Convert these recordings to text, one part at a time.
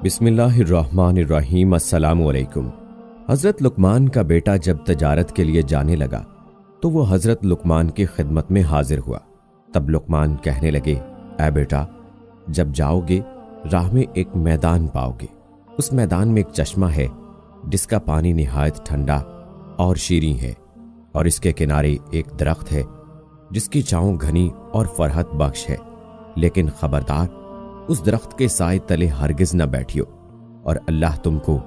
بسم اللہ الرحمن الرحیم۔ السلام علیکم۔ حضرت لقمان کا بیٹا جب تجارت کے لیے جانے لگا تو وہ حضرت لقمان کی خدمت میں حاضر ہوا۔ تب لقمان کہنے لگے، اے بیٹا، جب جاؤ گے راہ میں ایک میدان پاؤ گے۔ اس میدان میں ایک چشمہ ہے جس کا پانی نہایت ٹھنڈا اور شیریں ہے، اور اس کے کنارے ایک درخت ہے جس کی چھاؤں گھنی اور فرحت بخش ہے، لیکن خبردار، اس درخت کے سائے تلے ہرگز نہ بیٹھیو، اور اللہ تم کو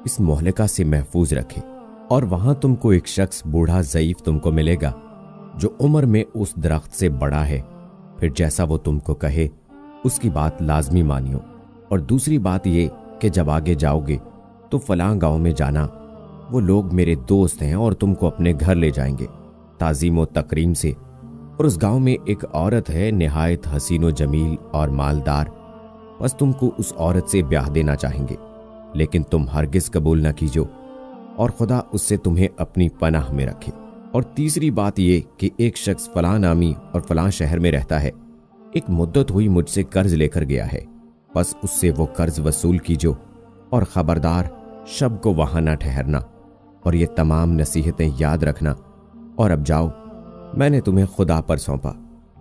اس مہلکہ سے محفوظ رکھے۔ اور وہاں تم کو ایک شخص بوڑھا ضعیف تم کو ملے گا جو عمر میں اس درخت سے بڑا ہے، پھر جیسا وہ تم کو کہے اس کی بات لازمی مانیو۔ اور دوسری بات یہ کہ جب آگے جاؤ گے تو فلاں گاؤں میں جانا، وہ لوگ میرے دوست ہیں اور تم کو اپنے گھر لے جائیں گے تعظیم و تکریم سے۔ اور اس گاؤں میں ایک عورت ہے نہایت حسین و جمیل اور مالدار، بس تم کو اس عورت سے بیاہ دینا چاہیں گے، لیکن تم ہرگز قبول نہ کیجو، اور خدا اس سے تمہیں اپنی پناہ میں رکھے۔ اور تیسری بات یہ کہ ایک شخص فلاں نامی اور فلاں شہر میں رہتا ہے، ایک مدت ہوئی مجھ سے قرض لے کر گیا ہے، بس اس سے وہ قرض وصول کیجو، اور خبردار شب کو وہاں نہ ٹھہرنا، اور یہ تمام نصیحتیں یاد رکھنا، اور اب جاؤ، میں نے تمہیں خدا پر سونپا۔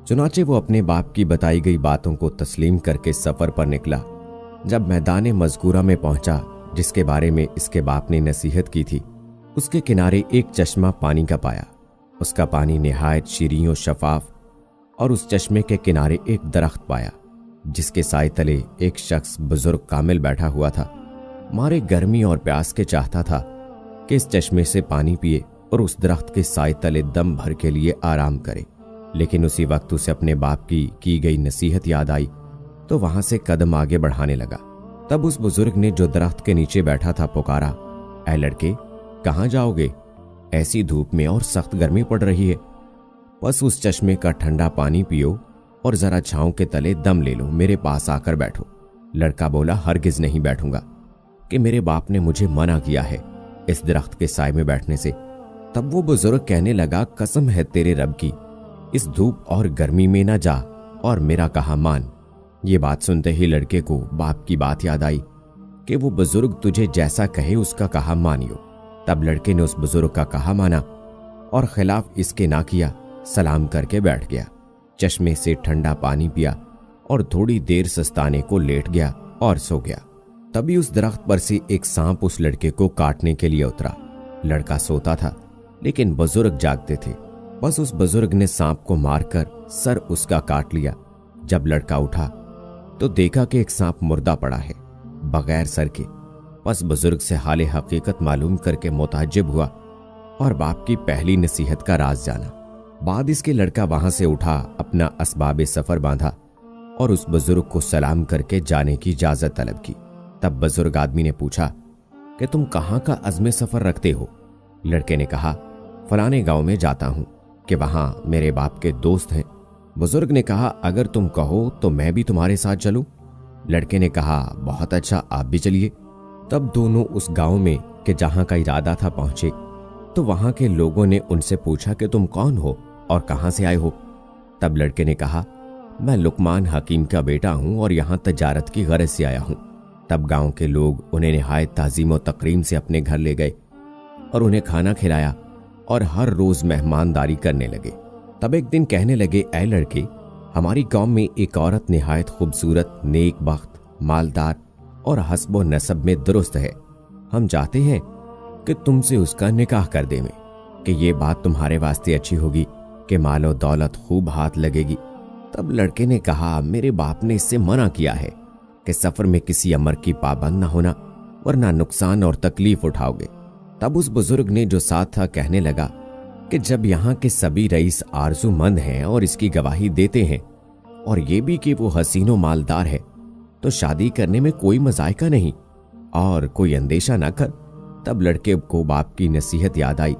چنانچہ وہ اپنے باپ کی بتائی گئی باتوں کو تسلیم کر کے سفر پر نکلا۔ جب میدان مذکورہ میں پہنچا جس کے بارے میں اس کے باپ نے نصیحت کی تھی، اس کے کنارے ایک چشمہ پانی کا پایا۔ اس کا پانی نہایت شیریں و شفاف، اور اس چشمے کے کنارے ایک درخت پایا جس کے سائے تلے ایک شخص بزرگ کامل بیٹھا ہوا تھا، مارے گرمی اور پیاس کے چاہتا تھا کہ اس چشمے سے پانی پیے اور اس درخت کے سائے تلے دم بھر کے لیے آرام کرے، لیکن اسی وقت اسے اپنے باپ کی گئی نصیحت یاد آئی تو وہاں سے قدم آگے بڑھانے لگا۔ تب اس بزرگ نے جو درخت کے نیچے بیٹھا تھا پکارا، اے لڑکے، کہاں جاؤ گے؟ ایسی دھوپ میں اور سخت گرمی پڑ رہی ہے، بس اس چشمے کا ٹھنڈا پانی پیو اور ذرا چھاؤں کے تلے دم لے لو، میرے پاس آ کر بیٹھو۔ لڑکا بولا، ہرگز نہیں بیٹھوں گا، کہ میرے باپ نے مجھے منع کیا ہے اس درخت کے سائے میں بیٹھنے سے۔ تب وہ بزرگ کہنے لگا، قسم ہے تیرے رب کی، اس دھوپ اور گرمی میں نہ جا اور میرا کہا مان۔ یہ بات سنتے ہی لڑکے کو باپ کی بات یاد آئی کہ وہ بزرگ تجھے جیسا کہے اس کا کہا مانیو۔ تب لڑکے نے اس بزرگ کا کہا مانا اور خلاف اس کے نہ کیا، سلام کر کے بیٹھ گیا، چشمے سے ٹھنڈا پانی پیا اور تھوڑی دیر سستانے کو لیٹ گیا اور سو گیا۔ تبھی اس درخت پر سے ایک سانپ اس لڑکے کو کاٹنے کے لیے اترا۔ لڑکا سوتا تھا لیکن بزرگ جاگتے تھے، بس اس بزرگ نے سانپ کو مار کر سر اس کا کاٹ لیا۔ جب لڑکا اٹھا تو دیکھا کہ ایک سانپ مردہ پڑا ہے بغیر سر کے، بس بزرگ سے حال حقیقت معلوم کر کے متعجب ہوا اور باپ کی پہلی نصیحت کا راز جانا۔ بعد اس کے لڑکا وہاں سے اٹھا، اپنا اسباب سفر باندھا اور اس بزرگ کو سلام کر کے جانے کی اجازت طلب کی۔ تب بزرگ آدمی نے پوچھا کہ تم کہاں کا عزم سفر رکھتے ہو؟ لڑکے نے کہا، فلانے گاؤں میں جاتا ہوں کہ وہاں میرے باپ کے دوست ہیں۔ بزرگ نے کہا، اگر تم کہو تو میں بھی تمہارے ساتھ چلوں؟ لڑکے نے کہا، بہت اچھا، آپ بھی چلیے۔ تب دونوں اس گاؤں میں کہ جہاں کا ارادہ تھا پہنچے، تو وہاں کے لوگوں نے ان سے پوچھا کہ تم کون ہو اور کہاں سے آئے ہو؟ تب لڑکے نے کہا، میں لقمان حکیم کا بیٹا ہوں اور یہاں تجارت کی غرض سے آیا ہوں۔ تب گاؤں کے لوگ انہیں نہایت تعظیم و تکریم سے اپنے گھر لے گئے اور انہیں کھانا کھلایا اور ہر روز مہمانداری کرنے لگے۔ تب ایک دن کہنے لگے، اے لڑکے، ہماری قوم میں ایک عورت نہایت خوبصورت، نیک بخت، مالدار اور حسب و نسب میں درست ہے۔ ہم چاہتے ہیں کہ تم سے اس کا نکاح کر دیں کہ یہ بات تمہارے واسطے اچھی ہوگی کہ مال و دولت خوب ہاتھ لگے گی۔ تب لڑکے نے کہا، میرے باپ نے اس سے منع کیا ہے کہ سفر میں کسی امر کی پابند نہ ہونا، ورنہ نقصان اور تکلیف اٹھاؤ گے۔ تب اس بزرگ نے جو ساتھ تھا کہنے لگا کہ جب یہاں کے سبھی رئیس آرزو مند ہیں اور اس کی گواہی دیتے ہیں، اور یہ بھی کہ وہ حسین و مالدار ہے، تو شادی کرنے میں کوئی مذائقہ نہیں اور کوئی اندیشہ نہ کر۔ تب لڑکے کو باپ کی نصیحت یاد آئی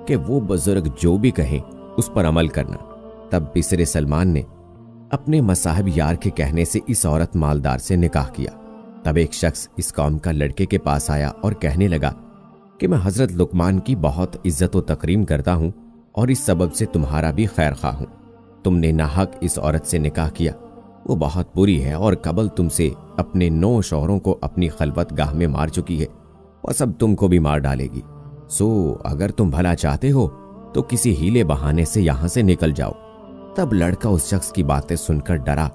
کہ وہ بزرگ جو بھی کہیں اس پر عمل کرنا۔ تب بسر سلمان نے اپنے مصاحب یار کے کہنے سے اس عورت مالدار سے نکاح کیا۔ تب ایک شخص اس قوم کا لڑکے کے پاس آیا اور کہنے لگا کہ میں حضرت لقمان کی بہت عزت و تکریم کرتا ہوں اور اس سبب سے تمہارا بھی خیر خواہ ہوں۔ تم نے ناحق اس عورت سے نکاح کیا وہ بہت بری ہے اور قبل تم سے اپنے 9 شوہروں کو اپنی خلوت گاہ میں مار چکی ہے اور سب تم کو بھی مار ڈالے گی۔ سو اگر تم بھلا چاہتے ہو تو کسی ہیلے بہانے سے یہاں سے نکل جاؤ۔ تب لڑکا اس شخص کی باتیں سن کر ڈرا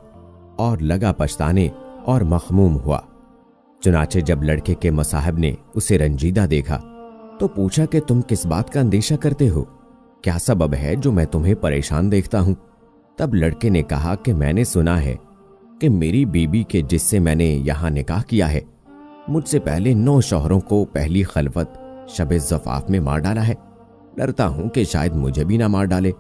اور لگا پچھتانے اور مخموم ہوا۔ چنانچہ جب لڑکے کے مصاحب نے اسے رنجیدہ دیکھا تو پوچھا کہ تم کس بات کا اندیشہ کرتے ہو؟ کیا سبب ہے جو میں تمہیں پریشان دیکھتا ہوں؟ تب لڑکے نے کہا کہ میں نے سنا ہے کہ میری بیوی کے جس سے میں نے یہاں نکاح کیا ہے مجھ سے پہلے 9 شوہروں کو پہلی خلوت شب زفاف میں مار ڈالا ہے۔ ڈرتا ہوں کہ شاید مجھے بھی نہ مار ڈالے،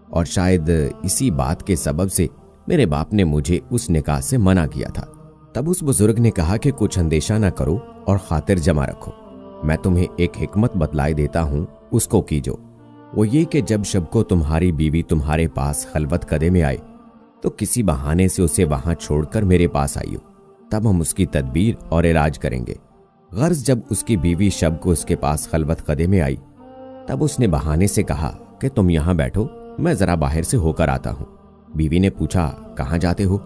اور شاید اسی بات کے سبب سے میرے باپ نے مجھے اس نکاح سے منع کیا تھا۔ تب اس بزرگ نے کہا کہ کچھ اندیشہ نہ کرو اور خاطر جمع رکھو، میں تمہیں ایک حکمت بتلائے دیتا ہوں، اس کو کیجو۔ وہ یہ کہ جب شب کو تمہاری بیوی تمہارے پاس خلوت قدے میں آئے تو کسی بہانے سے اسے وہاں چھوڑ کر میرے پاس آئیو، تب ہم اس کی تدبیر اور علاج کریں گے۔ غرض جب اس کی بیوی شب کو اس کے پاس خلوت قدے میں آئی تب اس نے بہانے سے کہا کہ تم یہاں بیٹھو، میں ذرا باہر سے ہو کر آتا ہوں۔ بیوی نے پوچھا کہاں جاتے ہو؟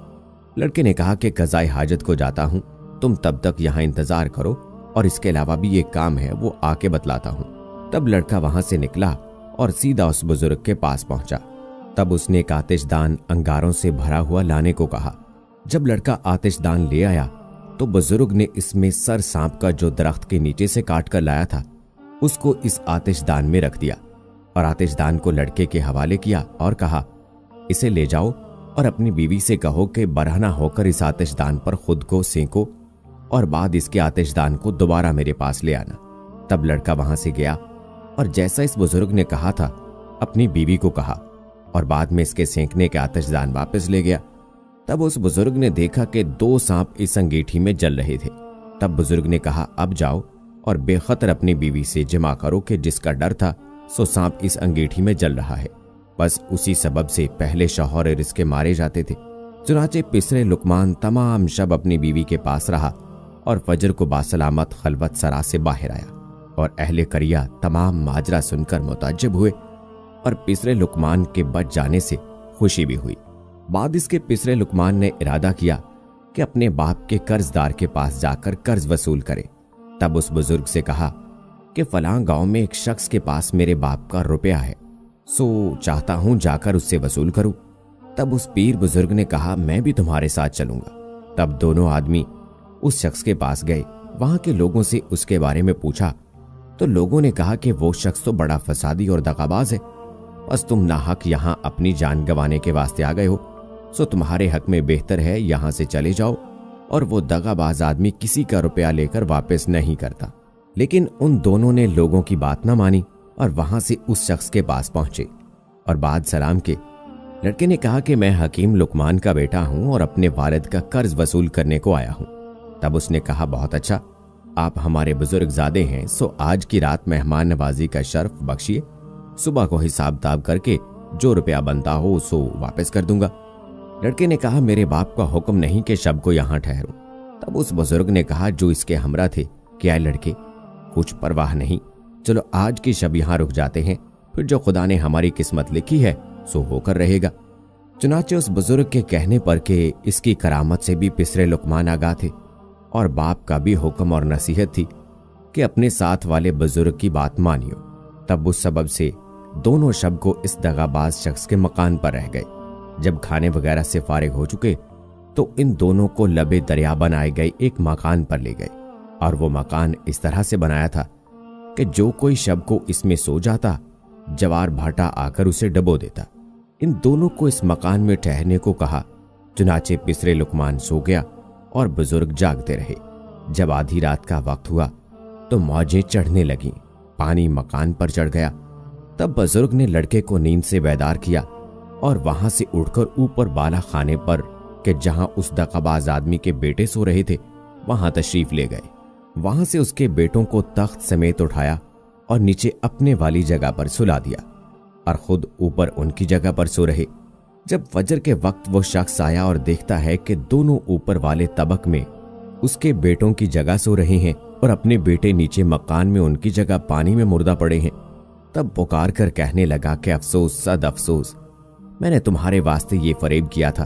لڑکے نے کہا کہ قضائے حاجت کو جاتا ہوں، تم تب تک یہاں انتظار کرو، اور اس کے علاوہ بھی ایک کام ہے وہ آ کے بتلاتا ہوں۔ تب لڑکا وہاں سے نکلا اور سیدھا اس بزرگ کے پاس پہنچا۔ تب اس نے ایک آتش دان انگاروں سے بھرا ہوا لانے کو کہا۔ جب لڑکا آتش دان لے آیا تو بزرگ نے اس میں سر سانپ کا جو درخت کے نیچے سے کاٹ کر لایا تھا اس کو اس آتش دان میں رکھ دیا، اور آتش دان کو لڑکے کے حوالے کیا اور کہا اسے لے جاؤ اور اپنی بیوی سے کہو کہ برہنہ ہو کر اس آتش دان پر خود کو سینکو، اور بعد اس کے آتش دان کو دوبارہ میرے پاس لے آنا۔ تب لڑکا وہاں سے گیا اور جیسا اس بزرگ نے کہا تھا اپنی بیوی کو کہا، اور بعد میں اس کے سینکنے کے آتش دان واپس لے گیا۔ تب اس بزرگ نے دیکھا کہ 2 سانپ اس انگیٹھی میں جل رہے تھے۔ تب بزرگ نے کہا اب جاؤ اور بے خطر اپنی بیوی سے جمع کرو کہ جس کا ڈر تھا سو سانپ اس انگیٹھی میں جل رہا ہے، بس اسی سبب سے پہلے شوہر اس کے مارے جاتے تھے۔ چنانچہ پسرے لقمان تمام شب اپنی بیوی کے پاس رہا اور فجر کو باسلامت خلوت سرا سے باہر آیا، اور اہل قریہ تمام ماجرا سن کر متعجب ہوئے اور پسرے لقمان کے بچ جانے سے خوشی بھی ہوئی۔ بعد اس کے پسرے لقمان نے ارادہ کیا کہ اپنے باپ کے قرض دار کے پاس جا کر قرض وصول کرے۔ تب اس بزرگ سے کہا کہ فلاں گاؤں میں ایک شخص کے پاس میرے باپ کا روپیہ ہے، سو چاہتا ہوں جا کر اس سے وصول کروں۔ تب اس پیر بزرگ نے کہا میں بھی تمہارے ساتھ چلوں گا۔ تب دونوں آدمی اس شخص کے پاس گئے، وہاں کے لوگوں سے اس کے بارے میں پوچھا تو لوگوں نے کہا کہ وہ شخص تو بڑا فسادی اور دغاباز ہے، بس تم ناحق یہاں اپنی جان گنوانے کے واسطے آ گئے ہو، سو تمہارے حق میں بہتر ہے یہاں سے چلے جاؤ، اور وہ دغاباز آدمی کسی کا روپیہ لے کر واپس نہیں کرتا۔ لیکن ان دونوں نے لوگوں کی بات نہ مانی اور وہاں سے اس شخص کے پاس پہنچے اور بعد سلام کے لڑکے نے کہا کہ میں حکیم لقمان کا بیٹا ہوں اور اپنے والد کا قرض وصول کرنے کو آیا ہوں۔ تب اس نے کہا بہت اچھا، آپ ہمارے بزرگ زادے ہیں، سو آج کی رات مہمان نوازی کا شرف بخشیے، صبح کو حساب تاب کر کے جو روپیہ بنتا ہو سو واپس کر دوں گا۔ لڑکے نے کہا میرے باپ کا حکم نہیں کہ شب کو یہاں ٹھہروں۔ تب اس بزرگ نے کہا جو اس کے ہمراہ تھے کیا لڑکے کچھ پرواہ نہیں، چلو آج کی شب یہاں رک جاتے ہیں، پھر جو خدا نے ہماری قسمت لکھی ہے سو ہو کر رہے گا۔ چنانچہ اس بزرگ کے کہنے پر کہ اس کی کرامت سے بھی پسرے لقمان آگاہ تھے اور باپ کا بھی حکم اور نصیحت تھی کہ اپنے ساتھ والے بزرگ کی بات مانیو، تب اس سبب سے دونوں شب کو اس دغاباز شخص کے مکان پر رہ گئے۔ جب کھانے وغیرہ سے فارغ ہو چکے تو ان دونوں کو لبے دریا بنائے گئے ایک مکان پر لے گئے، اور وہ مکان اس طرح سے بنایا تھا کہ جو کوئی شب کو اس میں سو جاتا جوار بھاٹا آ کر اسے ڈبو دیتا۔ ان دونوں کو اس مکان میں ٹھہرنے کو کہا، چنانچہ پسرے لقمان سو گیا اور بزرگ جاگتے رہے۔ جب آدھی رات کا وقت ہوا تو موجیں چڑھنے لگیں، پانی مکان پر چڑھ گیا۔ تب بزرگ نے لڑکے کو نیند سے بیدار کیا اور وہاں سے اٹھ کر اوپر بالا خانے پر کہ جہاں اس دغاباز آدمی کے بیٹے سو رہے تھے وہاں تشریف لے گئے۔ وہاں سے اس کے بیٹوں کو تخت سمیت اٹھایا اور نیچے اپنے والی جگہ پر سلا دیا اور خود اوپر ان کی جگہ پر سو رہے۔ جب فجر کے وقت وہ شخص آیا اور دیکھتا ہے کہ دونوں اوپر والے طبق میں اس کے بیٹوں کی جگہ سو رہے ہیں اور اپنے بیٹے نیچے مکان میں ان کی جگہ پانی میں مردہ پڑے ہیں، تب پکار کر کہنے لگا کہ افسوس صد افسوس، میں نے تمہارے واسطے یہ فریب کیا تھا